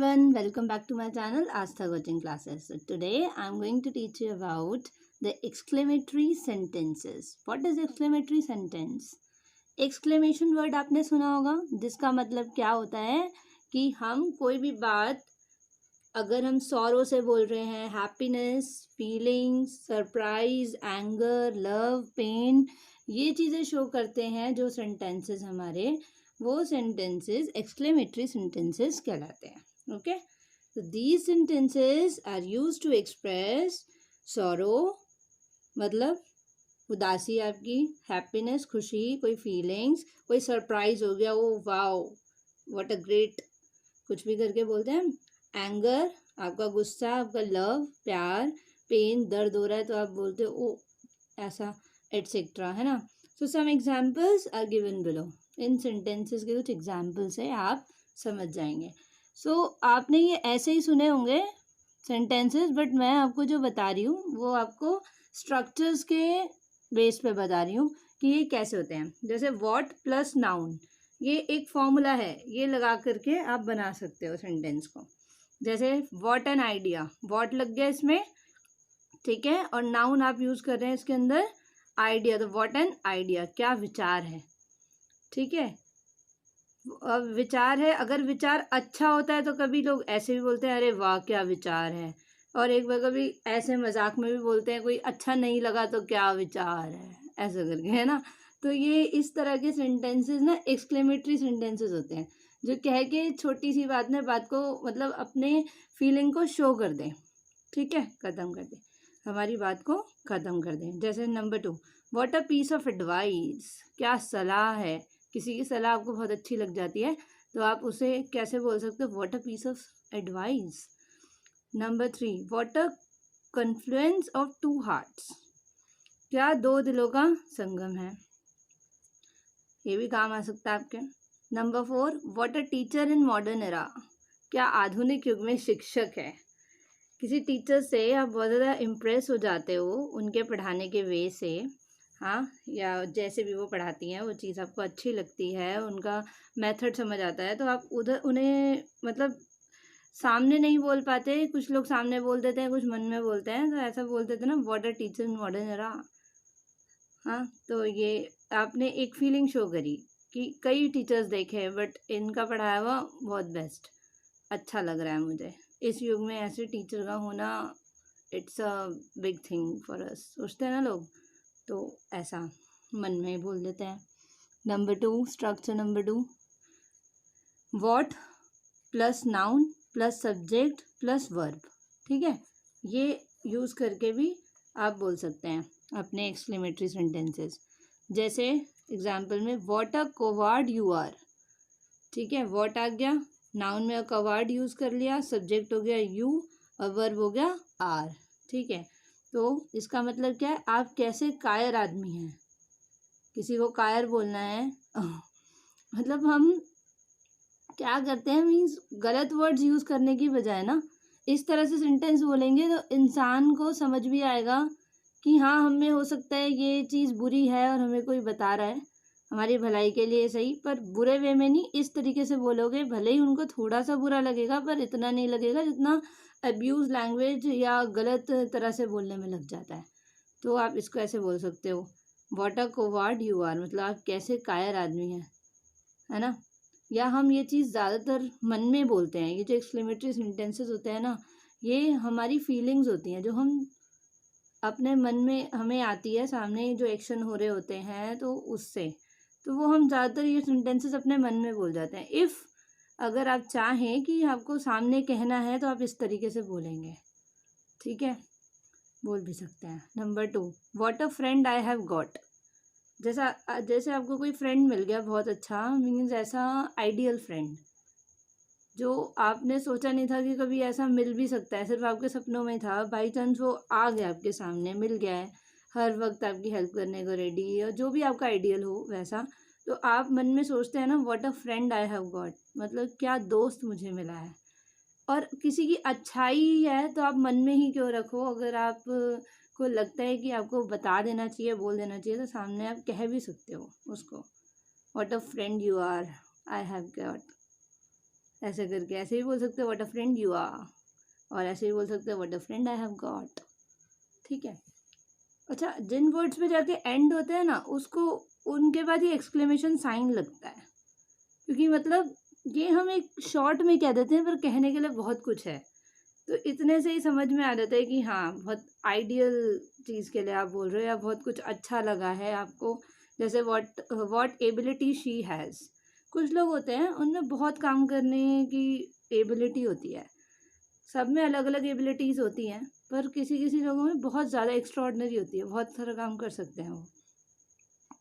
everyone, welcome back to my channel Astha Coaching Classes. So today I'm going to teach you about the exclamatory sentences. What is exclamatory sentence? Exclamation word आपने सुना होगा, जिसका मतलब क्या होता है कि हम कोई भी बात अगर हम सॉरो से बोल रहे हैं, happiness, feelings, surprise, anger, love, pain, ये चीज़ें शो करते हैं जो सेंटेंसेस हमारे, वो सेंटेंसेस एक्सक्लेमेटरी सेंटेंसेस कहलाते हैं. ओके, तो these sentences are used to express sorrow, मतलब उदासी आपकी, हैप्पीनेस खुशी, कोई फीलिंग्स, कोई सरप्राइज हो गया, oh wow what a great, कुछ भी करके बोलते हैं. एंगर आपका गुस्सा, आपका लव प्यार, पेन दर्द हो रहा है तो आप बोलते हो ओ ऐसा, एटसेट्रा, है ना. So some examples are given below. इन सेंटेंसेस के कुछ एग्जाम्पल्स है, आप समझ जाएंगे. सो आपने ये ऐसे ही सुने होंगे सेंटेंसेस, बट मैं आपको जो बता रही हूँ वो आपको स्ट्रक्चर्स के बेस पे बता रही हूँ कि ये कैसे होते हैं. जैसे वॉट प्लस नाउन, ये एक फॉर्मूला है, ये लगा करके आप बना सकते हो सेंटेंस को. जैसे वॉट एन आइडिया, वॉट लग गया इसमें, ठीक है, और नाउन आप यूज कर रहे हैं इसके अंदर आइडिया, तो वॉट एन आइडिया, क्या विचार है, ठीक है. अब विचार है, अगर विचार अच्छा होता है तो कभी लोग ऐसे भी बोलते हैं अरे वाह क्या विचार है, और एक बार कभी ऐसे मजाक में भी बोलते हैं कोई अच्छा नहीं लगा तो क्या विचार है, ऐसा करके, है ना. तो ये इस तरह के सेंटेंसेस ना एक्सक्लेमेटरी सेंटेंसेस होते हैं, जो कह के छोटी सी बात में बात को मतलब अपने फीलिंग को शो कर दें, ठीक है, ख़त्म कर दें, हमारी बात को ख़त्म कर दें. जैसे number 2, what a piece of advice, क्या सलाह है, किसी की सलाह आपको बहुत अच्छी लग जाती है तो आप उसे कैसे बोल सकते हो, what a piece of advice. Number 3, what a confluence of two hearts, क्या दो दिलों का संगम है, ये भी काम आ सकता है आपके. Number 4, what a teacher in modern era, क्या आधुनिक युग में शिक्षक है. किसी टीचर से आप बहुत ज़्यादा इम्प्रेस हो जाते हो उनके पढ़ाने के वे से, हाँ, या जैसे भी वो पढ़ाती हैं वो चीज़ आपको अच्छी लगती है, उनका मेथड समझ आता है, तो आप उधर उन्हें मतलब सामने नहीं बोल पाते, कुछ लोग सामने बोल देते हैं, कुछ मन में बोलते हैं, तो ऐसा बोलते थे ना what a teacher in modern era. हाँ, तो ये आपने एक फीलिंग शो करी कि कई टीचर्स देखे बट इनका पढ़ाया हुआ बहुत बेस्ट, अच्छा लग रहा है मुझे, इस युग में ऐसे टीचर का होना it's a big thing for us, सोचते हैं ना लोग, तो ऐसा मन में बोल देते हैं. Number 2, structure number 2, what plus noun plus subject plus verb, ठीक है, ये यूज़ करके भी आप बोल सकते हैं अपने एक्सक्लेमेटरी सेंटेंसेस. जैसे एग्जाम्पल में व्हाट अ कोवार्ड यू आर, ठीक है, व्हाट आ गया, नाउन में कवर्ड यूज़ कर लिया, सब्जेक्ट हो गया यू और वर्ब हो गया आर, ठीक है. तो इसका मतलब क्या है, आप कैसे कायर आदमी हैं, किसी को कायर बोलना है मतलब हम क्या करते हैं, मीन्स गलत वर्ड्स यूज़ करने की बजाय ना इस तरह से सेंटेंस बोलेंगे तो इंसान को समझ भी आएगा कि हाँ, हमें हो सकता है ये चीज़ बुरी है और हमें कोई बता रहा है हमारी भलाई के लिए, सही, पर बुरे वे में नहीं, इस तरीके से बोलोगे, भले ही उनको थोड़ा सा बुरा लगेगा पर इतना नहीं लगेगा जितना अब्यूज़ लैंग्वेज या गलत तरह से बोलने में लग जाता है. तो आप इसको ऐसे बोल सकते हो, व्हाट अ कोवार्ड यू आर, मतलब आप कैसे कायर आदमी हैं, है ना. या हम ये चीज़ ज़्यादातर मन में बोलते हैं, ये जो एक्सक्लेमेटरी सेंटेंसेस होते हैं ना, ये हमारी फीलिंग्स होती हैं जो हम अपने मन में हमें आती है, सामने जो एक्शन हो रहे होते हैं तो उससे, तो वो हम ज़्यादातर ये सेंटेंसेस अपने मन में बोल जाते हैं. इफ़ अगर आप चाहें कि आपको सामने कहना है तो आप इस तरीके से बोलेंगे, ठीक है, बोल भी सकते हैं. Number 2, what a friend I have got, जैसे आपको कोई फ्रेंड मिल गया बहुत अच्छा, मीन्स ऐसा आइडियल फ्रेंड जो आपने सोचा नहीं था कि कभी ऐसा मिल भी सकता है, सिर्फ आपके सपनों में था, बाई चांस वो आ गया आपके सामने, मिल गया है, हर वक्त आपकी हेल्प करने को रेडी, और जो भी आपका आइडियल हो वैसा, तो आप मन में सोचते हैं ना what a friend I have got, मतलब क्या दोस्त मुझे मिला है. और किसी की अच्छाई है तो आप मन में ही क्यों रखो, अगर आप को लगता है कि आपको बता देना चाहिए, बोल देना चाहिए, तो सामने आप कह भी सकते हो उसको, what a friend you are, I have got, ऐसे करके ऐसे भी बोल सकते हो what a friend you are, और ऐसे भी बोल सकते हो what a friend I have got. ठीक है। अच्छा, जिन वर्ड्स पे जाके एंड होते हैं ना, उसको उनके बाद ही एक्सक्लेमेशन साइन लगता है, क्योंकि मतलब ये हम एक शॉर्ट में कह देते हैं पर कहने के लिए बहुत कुछ है। तो इतने से ही समझ में आ जाता है कि हाँ, बहुत आइडियल चीज़ के लिए आप बोल रहे हो या बहुत कुछ अच्छा लगा है आपको। जैसे व्हाट एबिलिटी शी हैज़। कुछ लोग होते हैं उनमें बहुत काम करने की एबिलिटी होती है, सब में अलग अलग एबिलिटीज़ होती हैं, पर किसी किसी लोगों में बहुत ज़्यादा एक्स्ट्रॉर्डनरी होती है, बहुत सारा काम कर सकते हैं वो।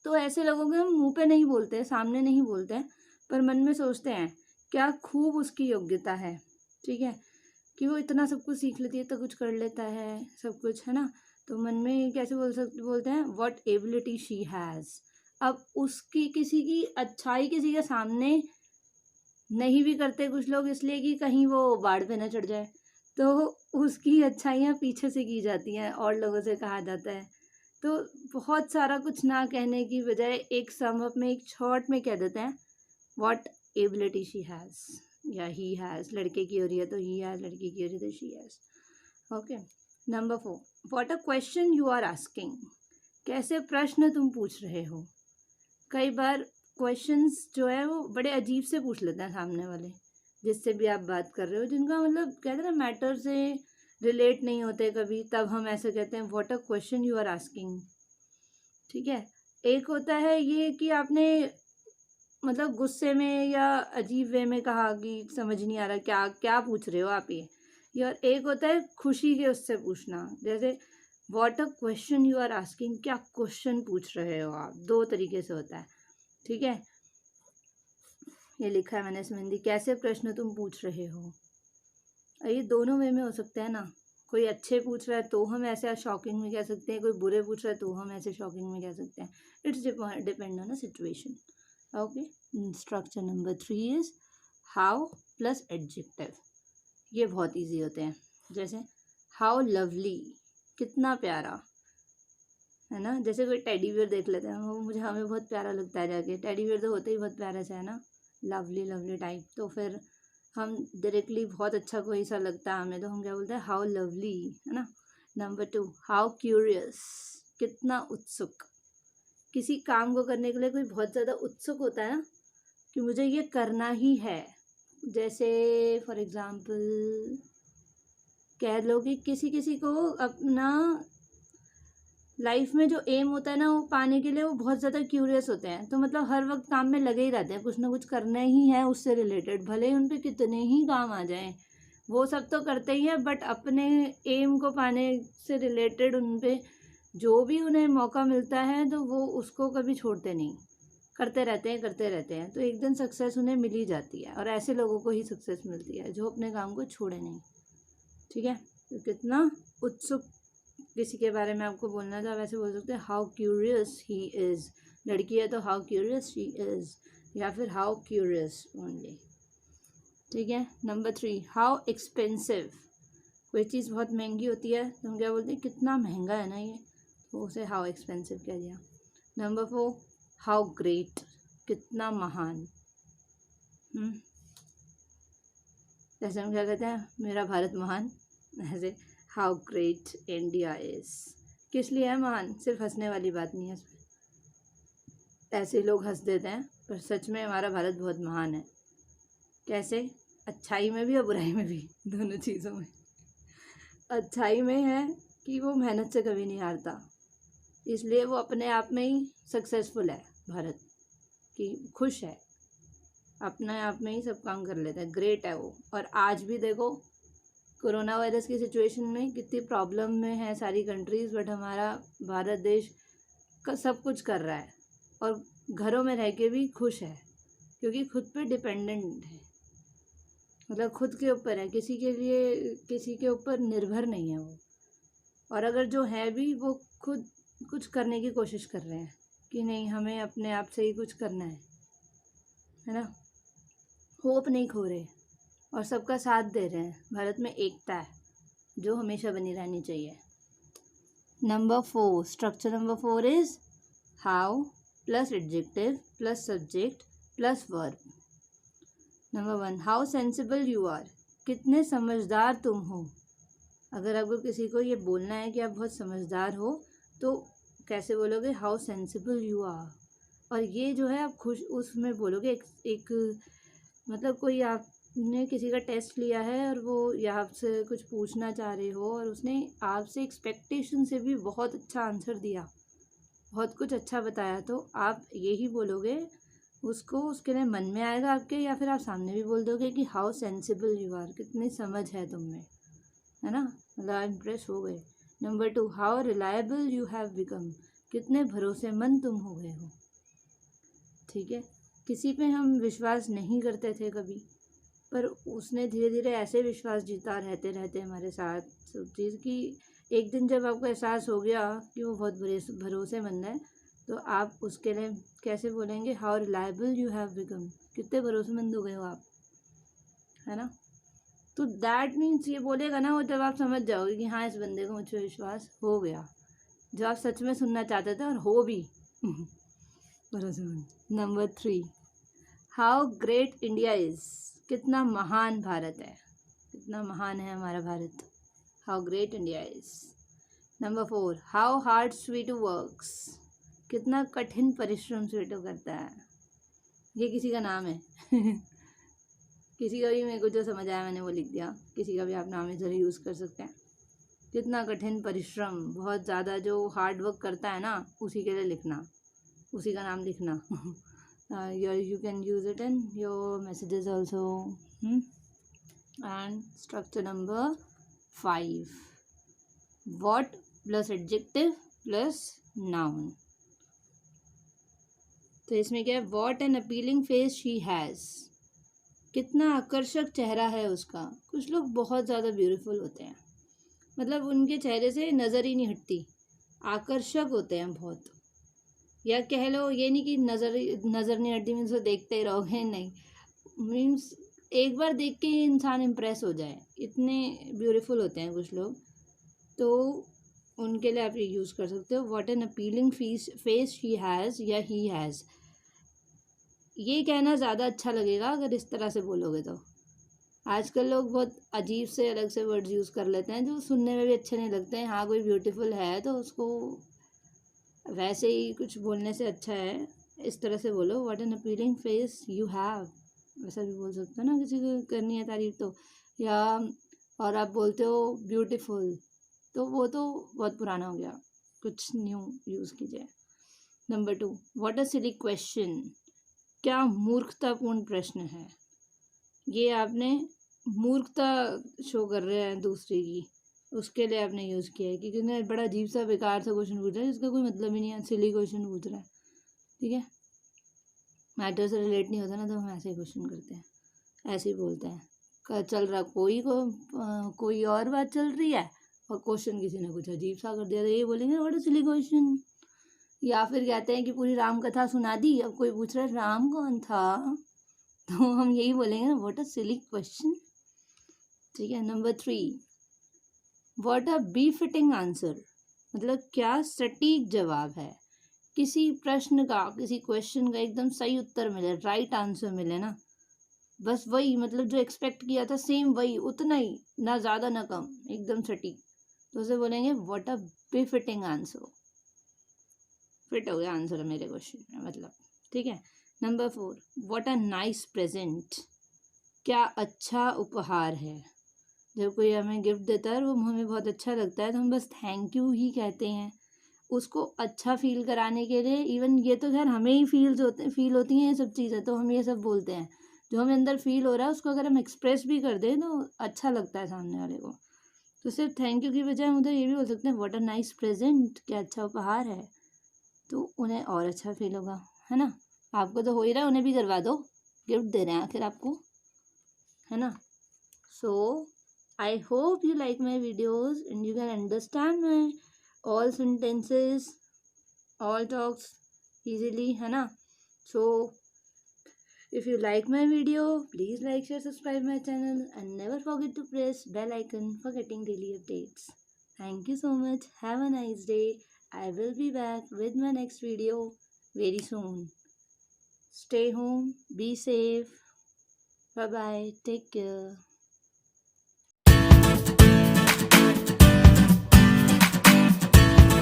तो ऐसे लोगों को हम मुंह पे नहीं बोलते हैं, सामने नहीं बोलते हैं, पर मन में सोचते हैं क्या खूब उसकी योग्यता है। ठीक है, कि वो इतना सब कुछ सीख लेती है, तो कुछ कर लेता है सब कुछ, है ना। तो मन में कैसे बोलते हैं व्हाट एबिलिटी शी हैज़। अब उसकी किसी की अच्छाई किसी के सामने नहीं भी करते कुछ लोग, इसलिए कि कहीं वो बाढ़ पे ना चढ़ जाए, तो उसकी अच्छाइयाँ पीछे से की जाती हैं और लोगों से कहा जाता है। तो बहुत सारा कुछ ना कहने की बजाय एक सम अप में, एक शॉर्ट में कह देते हैं व्हाट एबिलिटी शी हैज़ या ही हैज़। लड़के की हो रही है तो ही हैज़, लड़की की हो रही है तो she has. Okay. Number 4, what a question you are asking. कैसे प्रश्न तुम पूछ रहे हो। कई बार क्वेश्चंस जो है वो बड़े अजीब से पूछ लेते हैं सामने वाले, जिससे भी आप बात कर रहे हो, जिनका मतलब कहते हैं ना मैटर से रिलेट नहीं होते कभी, तब हम ऐसे कहते हैं what a question you are asking. ठीक है। एक होता है ये कि आपने मतलब गुस्से में या अजीब वे में कहा कि समझ नहीं आ रहा क्या क्या पूछ रहे हो आप ये। और एक होता है खुशी के उससे पूछना, जैसे what a question you are asking, क्या क्वेश्चन पूछ रहे हो आप। दो तरीके से होता है। ठीक है, ये लिखा है मैंने इसमें हिंदी, कैसे प्रश्न तुम पूछ रहे हो। ये दोनों वे में हो सकता है ना। कोई अच्छे पूछ रहा है तो हम ऐसे शॉकिंग में कह सकते हैं, कोई बुरे पूछ रहा है तो हम ऐसे शॉकिंग में कह सकते हैं। It's depend on a situation. Okay. Structure number 3 is how plus adjective. ये बहुत इजी होते हैं। जैसे हाउ लवली, कितना प्यारा, है ना। जैसे कोई टेडी बियर देख लेते हैं, वो हमें बहुत प्यारा लगता है जाके। टेडी बियर तो होते ही बहुत प्यारा सा है ना, लवली लवली टाइप। तो फिर हम डायरेक्टली बहुत अच्छा कोई सा लगता है हमें, तो हम क्या बोलते हैं हाउ लवली, है ना। नंबर 2, हाउ क्यूरियस, कितना उत्सुक। किसी काम को करने के लिए कोई बहुत ज़्यादा उत्सुक होता है ना, कि मुझे ये करना ही है। जैसे फॉर एग्जाम्पल कह लो कि किसी किसी को अपना लाइफ में जो एम होता है ना, वो पाने के लिए वो बहुत ज़्यादा क्यूरियस होते हैं। तो मतलब हर वक्त काम में लगे ही रहते हैं, कुछ ना कुछ करना ही है उससे रिलेटेड, भले ही उन पे कितने ही काम आ जाएं, वो सब तो करते ही हैं, बट अपने एम को पाने से रिलेटेड उन पे जो भी उन्हें मौका मिलता है तो वो उसको कभी छोड़ते नहीं, करते रहते हैं करते रहते हैं। तो एक दिन सक्सेस उन्हें मिल ही जाती है, और ऐसे लोगों को ही सक्सेस मिलती है जो अपने काम को छोड़े नहीं। ठीक है, तो कितना उत्सुक किसी के बारे में आपको बोलना था, वैसे बोल सकते हैं हाउ क्यूरियस ही इज़। लड़की है तो हाउ क्यूरियस शी इज़, या फिर हाउ क्यूरियस ओनली। ठीक है। Number 3, how expensive. कोई चीज़ बहुत महंगी होती है तो हम क्या बोलते हैं, कितना महंगा है ना ये, तो उसे हाउ एक्सपेंसिव कह दिया। नंबर 4, हाउ ग्रेट, कितना महान। जैसे हम क्या कहते हैं, मेरा भारत महान, ऐसे हाउ ग्रेट इंडिया इज। किस लिए है महान, सिर्फ हंसने वाली बात नहीं है इसमें। ऐसे लोग हंस देते हैं, पर सच में हमारा भारत बहुत महान है। कैसे, अच्छाई में भी और बुराई में भी, दोनों चीज़ों में। अच्छाई में है कि वो मेहनत से कभी नहीं हारता, इसलिए वो अपने आप में ही सक्सेसफुल है भारत, कि खुश है, अपने आप में ही सब काम कर लेता है, ग्रेट है वो। और आज भी देखो कोरोना वायरस की सिचुएशन में कितनी प्रॉब्लम में है सारी कंट्रीज़, बट हमारा भारत देश का सब कुछ कर रहा है और घरों में रह के भी खुश है, क्योंकि खुद पे डिपेंडेंट है, मतलब खुद के ऊपर है, किसी के लिए किसी के ऊपर निर्भर नहीं है वो। और अगर जो है भी वो खुद कुछ करने की कोशिश कर रहे हैं कि नहीं हमें अपने आप से ही कुछ करना है ना। होप नहीं खो रहे और सबका साथ दे रहे हैं। भारत में एकता है जो हमेशा बनी रहनी चाहिए। Number 4, structure number 4 is how plus adjective plus subject plus verb. Number 1, how sensible you are, कितने समझदार तुम हो। अगर आपको किसी को ये बोलना है कि आप बहुत समझदार हो तो कैसे बोलोगे, हाउ सेंसिबल यू आर। और ये जो है आप खुश उसमें बोलोगे, एक मतलब कोई आपने किसी का टेस्ट लिया है और वो या आपसे कुछ पूछना चाह रहे हो और उसने आपसे एक्सपेक्टेशन से भी बहुत अच्छा आंसर दिया, बहुत कुछ अच्छा बताया, तो आप यही बोलोगे उसको, उसके लिए मन में आएगा आपके, या फिर आप सामने भी बोल दोगे कि हाउ सेंसिबल यू आर, कितनी समझ है तुम में, है ना, मतलब आप इम्प्रेस हो गए। Number 2, how reliable you have become, कितने भरोसेमंद तुम हो गए हो। ठीक है, किसी पे हम विश्वास नहीं करते थे कभी, पर उसने धीरे धीरे ऐसे विश्वास जीता रहते रहते हमारे साथ सब चीज़ की, एक दिन जब आपको एहसास हो गया कि वो बहुत भरोसेमंद है, तो आप उसके लिए कैसे बोलेंगे, how reliable you have become, कितने भरोसेमंद हो गए हो आप, है ना। तो दैट मीन्स ये बोलेगा ना वो, जब आप समझ जाओगे कि हाँ इस बंदे को मुझ पर विश्वास हो गया, जो आप सच में सुनना चाहते थे और हो भी भरोसेमंद। Number 3, how great India is, कितना महान भारत है, कितना महान है हमारा Bharat, how great India is. Number 4, how hard Sweetu works, कितना कठिन परिश्रम स्वीटू करता है। ये किसी का नाम है किसी का भी मेरे को जो समझ आया मैंने वो लिख दिया, किसी का भी आप नाम इधर यूज़ कर सकते हैं। कितना कठिन परिश्रम, बहुत ज़्यादा जो हार्ड वर्क करता है ना, उसी के लिए लिखना, उसी का नाम लिखना you can use it in your messages also. And structure number 5, what plus adjective plus noun। तो इसमें क्या है, what an appealing face she has, कितना आकर्षक चेहरा है उसका। कुछ लोग बहुत ज़्यादा ब्यूटीफुल होते हैं, मतलब उनके चेहरे से नज़र ही नहीं हटती, आकर्षक होते हैं बहुत। या कह लो ये नहीं कि नज़र नहीं हटती मीन्स वो देखते ही रहोगे, नहीं, मीन्स एक बार देख के इंसान इम्प्रेस हो जाए, इतने ब्यूटीफुल होते हैं कुछ लोग, तो उनके लिए आप ये यूज़ कर सकते हो, what an appealing face she has या ही हैज़। ये कहना ज़्यादा अच्छा लगेगा अगर इस तरह से बोलोगे तो। आजकल लोग बहुत अजीब से अलग से वर्ड्स यूज़ कर लेते हैं जो सुनने में भी अच्छे नहीं लगते हैं। हाँ, कोई ब्यूटीफुल है तो उसको वैसे ही कुछ बोलने से अच्छा है इस तरह से बोलो, what an appealing face you have, वैसा भी बोल सकते हो ना किसी को करनी है तारीफ तो। या और आप बोलते हो ब्यूटीफुल, तो वो तो बहुत पुराना हो गया, कुछ न्यू यूज़ कीजिए। Number 2, what a silly question, क्या मूर्खतापूर्ण प्रश्न है। ये आपने मूर्खता शो कर रहे हैं दूसरे की, उसके लिए आपने यूज़ किया है, क्योंकि उन्होंने बड़ा अजीब सा बेकार सा क्वेश्चन पूछा है जिसका कोई मतलब ही नहीं है, सिली क्वेश्चन पूछ रहा है। ठीक है, मैटर से रिलेट नहीं होता ना, तो हम ऐसे ही क्वेश्चन करते हैं, ऐसे ही बोलते हैं। चल रहा कोई और बात चल रही है और क्वेश्चन किसी ने कुछ अजीब सा कर दिया, तो ये बोलेंगे व्हाट इज सिली क्वेश्चन। या फिर कहते हैं कि पूरी राम कथा सुना दी, अब कोई पूछ रहा है राम कौन था, तो हम यही बोलेंगे ना, व्हाट अ सिली क्वेश्चन। ठीक है। नंबर 3, व्हाट अ बीफिटिंग आंसर, मतलब क्या सटीक जवाब है। किसी प्रश्न का, किसी क्वेश्चन का एकदम सही उत्तर मिले, राइट आंसर मिले ना, बस वही, मतलब जो एक्सपेक्ट किया था सेम वही, उतना ही, ना ज़्यादा ना कम, एकदम सटीक, तो उसे बोलेंगे what a befitting answer, fit हो गया आंसर मेरे क्वेश्चन में, मतलब। ठीक है। Number 4, what a nice present, क्या अच्छा उपहार है। जब कोई हमें गिफ्ट देता है और वो हमें बहुत अच्छा लगता है तो हम बस थैंक यू ही कहते हैं, उसको अच्छा फील कराने के लिए। इवन ये तो खैर हमें ही फील होती हैं ये सब चीज़ें, तो हम ये सब बोलते हैं, जो हमें अंदर फील हो रहा है उसको अगर हम एक्सप्रेस भी कर दें तो अच्छा लगता है सामने वाले को। तो सिर्फ थैंक यू की बजाय हम उधर ये भी बोल सकते हैं व्हाट अ नाइस प्रेजेंट, क्या अच्छा उपहार है, तो उन्हें और अच्छा फील होगा, है ना। आपको तो हो ही रहा है, उन्हें भी करवा दो, गिफ्ट दे रहे हैं आखिर आपको, है ना। सो I hope you like my videos and you can understand my all sentences, all talks easily, है ना। So if you like my video, please like, share, subscribe my channel and never forget to press bell icon for getting daily updates. Thank you so much. Have a nice day. I will be back with my next video very soon. Stay home, be safe. Bye bye, take care.